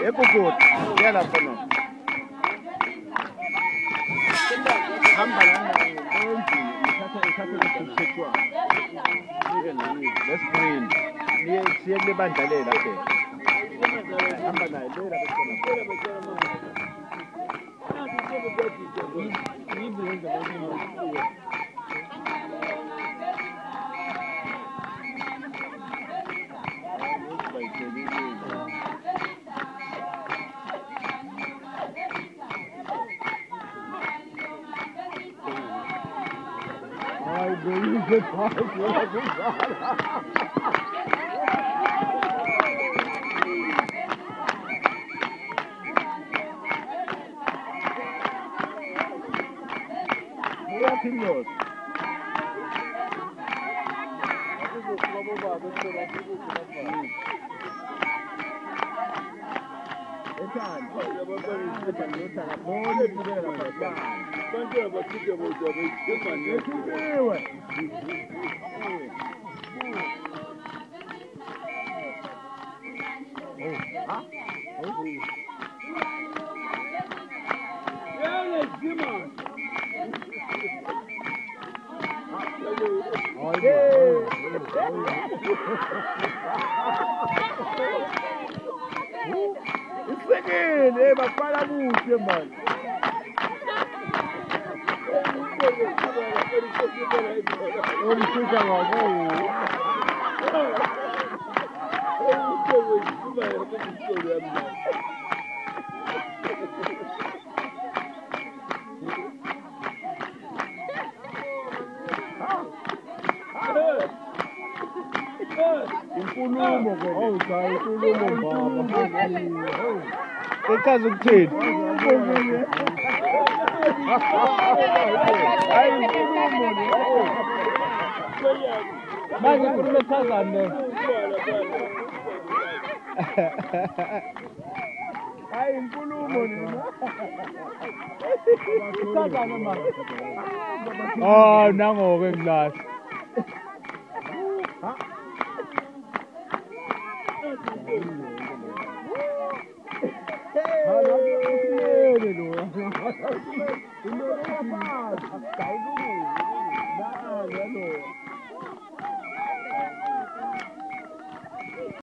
ebhobhoti yalapha no hamba lana endlini ithathe ukuthetshwa nike nani let's green siye lebandlalela ke hamba naye lela I believe it. Isekele bafala kuhle manje. Umsika ngakuwo. Inkulumo ke. Oh cha inkulumo baba. Echaza ukuthini? Hayi inkulumo ne. Manje kukhulume chazani le. Hayi inkulumo ne. Chazani manje. Oh nangoke ngilahla. Hey,